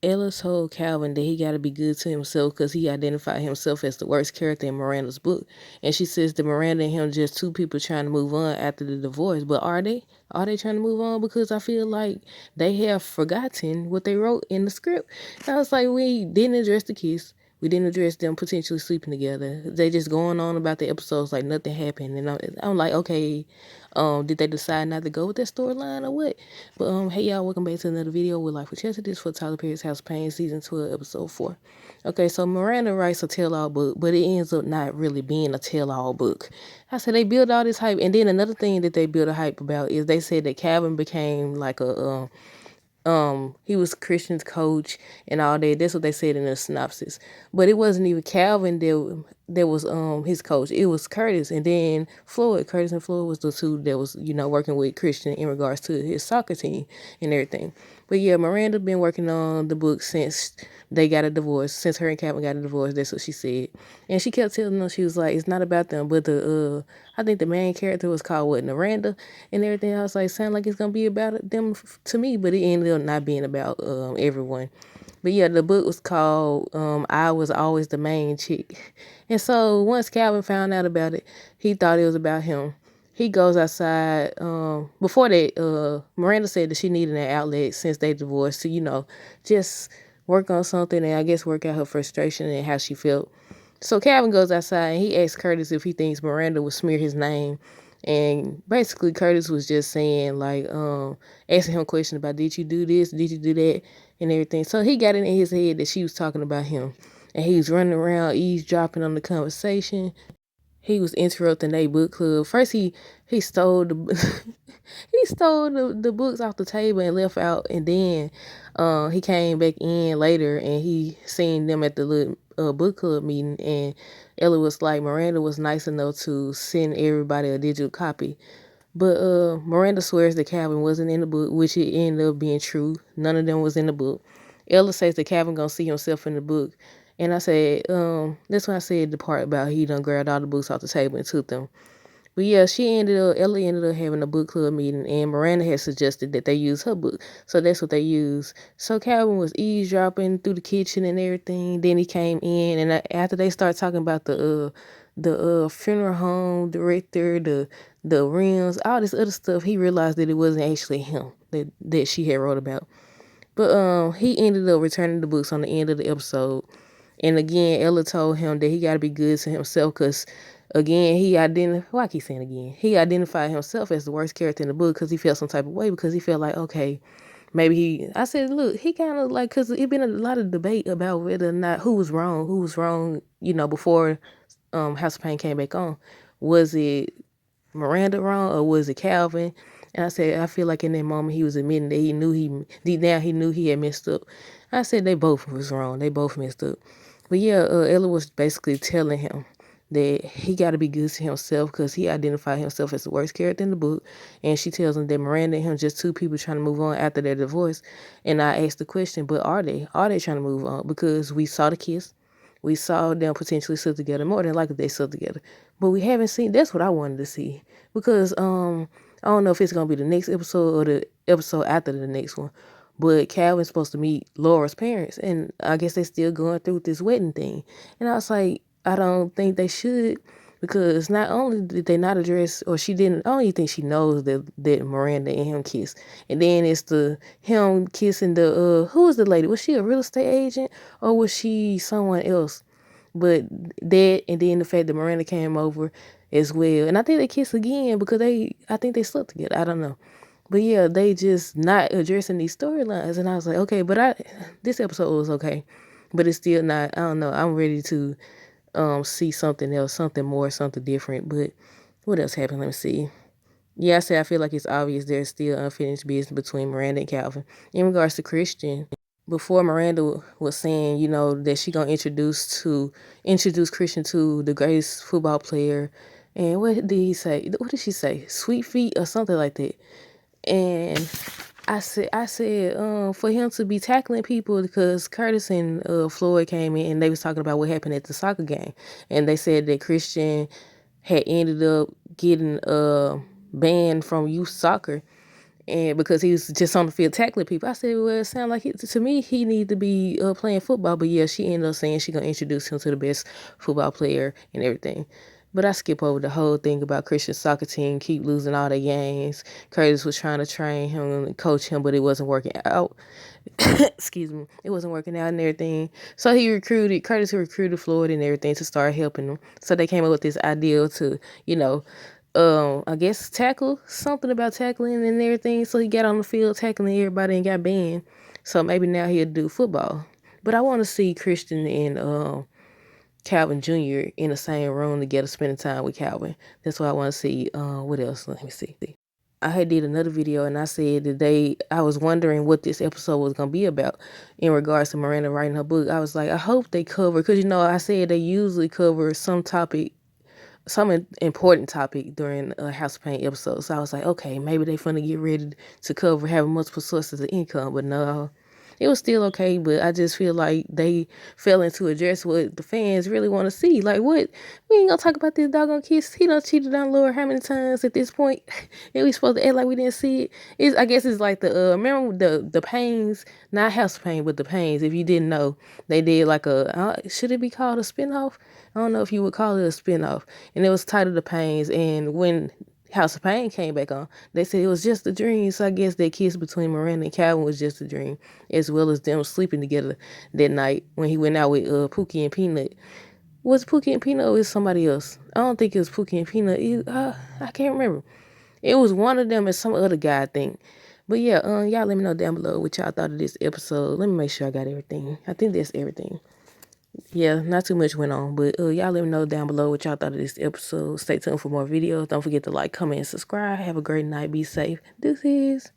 Ella told Calvin that he got to be good to himself because he identified himself as the worst character in Miranda's book. And she says that Miranda and him just two people trying to move on after the divorce. But are they? Are they trying to move on? Because I feel like they have forgotten what they wrote in the script. And I was like, we didn't address the kiss. We didn't address them potentially sleeping together. They just going on about the episodes like nothing happened. And I'm like, okay, did they decide not to go with that storyline or what? But hey y'all, welcome back to another video with Life with Chelsea. This for Tyler Perry's House Payne season 12, episode 4. Okay, so Miranda writes a tell-all book, but it ends up not really being a tell-all book. I said they build all this hype, and then another thing that they build a hype about is they said that Calvin became like a he was Christian's coach and all that. That's what they said in the synopsis. But it wasn't even Calvin that was his coach. It was Curtis and then Floyd. Curtis and Floyd was the two that was, working with Christian in regards to his soccer team and everything. But yeah, Miranda been working on the book since they got a divorce. Since her and Calvin got a divorce, that's what she said. And she kept telling them, she was like, it's not about them, but I think the main character was called what, Miranda and everything. I was like, sound like it's gonna be about them to me, but it ended up not being about everyone. But yeah, the book was called I Was Always the Main Chick. And so once Calvin found out about it, he thought it was about him. He goes outside. Before that, Miranda said that she needed an outlet since they divorced to, just work on something and I guess work out her frustration and how she felt. So Calvin goes outside and he asks Curtis if he thinks Miranda would smear his name. And basically Curtis was just saying like, asking him questions about did you do this? Did you do that? And everything. So he got it in his head that she was talking about him. And he was running around eavesdropping on the conversation. He was interrupting their book club. First he stole the he stole the books off the table and left out, and then he came back in later and he seen them at the little book club meeting, and Ella was like Miranda was nice enough to send everybody a digital copy. But Miranda swears that Calvin wasn't in the book, which it ended up being true. None of them was in the book. Ella says that Calvin gonna see himself in the book. And I said, that's when I said the part about he done grabbed all the books off the table and took them. But yeah, Ella ended up having a book club meeting, and Miranda had suggested that they use her book. So that's what they used. So Calvin was eavesdropping through the kitchen and everything. Then he came in, and after they started talking about the funeral home director, the rims, all this other stuff, he realized that it wasn't actually him that she had wrote about. But he ended up returning the books on the end of the episode. And again, Ella told him that he got to be good to himself because, again, why I keep saying again? He identified himself as the worst character in the book because he felt some type of way because he felt like, okay, I said, look, he kind of like, because it been a lot of debate about whether or not who was wrong, before House of Pain came back on. Was it Miranda wrong or was it Calvin? And I said, I feel like in that moment he was admitting that deep down he knew he had messed up. I said they both was wrong. They both messed up. But yeah, Ella was basically telling him that he got to be good to himself because he identified himself as the worst character in the book. And she tells him that Miranda and him just two people trying to move on after their divorce. And I asked the question, but are they? Are they trying to move on? Because we saw the kiss. We saw them potentially sit together. More than likely they sit together. But we haven't seen, that's what I wanted to see. Because I don't know if it's going to be the next episode or the episode after the next one. But Calvin's supposed to meet Laura's parents, and I guess they're still going through this wedding thing. And I was like, I don't think they should, because not only did they not address, or she didn't, I don't even think she knows that Miranda and him kissed. And then it's him kissing who was the lady? Was she a real estate agent, or was she someone else? But that, and then the fact that Miranda came over as well. And I think they kissed again because I think they slept together. I don't know. But yeah, they just not addressing these storylines. And I was like, okay, but this episode was okay. But it's still not, I don't know. I'm ready to see something else, something more, something different. But what else happened? Let me see. Yeah, I feel like it's obvious there's still unfinished business between Miranda and Calvin. In regards to Christian, before Miranda was saying, that she gonna introduce Christian to the greatest football player. And what did he say? What did she say? Sweet feet or something like that. And I said, for him to be tackling people because Curtis and Floyd came in and they was talking about what happened at the soccer game, and they said that Christian had ended up getting banned from youth soccer, and because he was just on the field tackling people. I said, well, it sounded like to me he need to be playing football. But yeah, she ended up saying she gonna introduce him to the best football player and everything. But I skip over the whole thing about Christian's soccer team keep losing all their games. Curtis was trying to train him and coach him, but it wasn't working out. Excuse me. It wasn't working out and everything. So Curtis recruited Floyd and everything to start helping him. So they came up with this idea to, I guess tackle something about tackling and everything. So he got on the field tackling everybody and got banned. So maybe now he'll do football. But I want to see Christian and Calvin Jr. in the same room together, spending time with Calvin. That's what I want to see. What else? Let me see. I had did another video and I said that I was wondering what this episode was going to be about in regards to Miranda writing her book. I was like, I hope they cover, because I said they usually cover some important topic during a House of Pain episode. So I was like, okay, maybe they finna get ready to cover having multiple sources of income, but no. It was still okay, but I just feel like they failing to address what the fans really want to see. Like, what? We ain't gonna talk about this doggone kiss. He done cheated on Laura how many times at this point? And we supposed to act like we didn't see it? I guess it's like remember the Paynes, not House of Pain, but the Paynes. If you didn't know, they did like should it be called a spinoff? I don't know if you would call it a spinoff. And it was titled The Paynes. And when House of Pain came back on, they said it was just a dream. So I guess that kiss between Miranda and Calvin was just a dream, as well as them sleeping together that night when he went out with Pookie and Peanut. Was Pookie and Peanut or was somebody else? I don't think it was Pookie and Peanut. I can't remember. It was one of them and some other guy, I think. But yeah, y'all let me know down below what y'all thought of this episode. Let me make sure I got everything. I think that's everything. Yeah, not too much went on, but y'all let me know down below what y'all thought of this episode. Stay tuned for more videos. Don't forget to like, comment, and subscribe. Have a great night. Be safe. Deuces.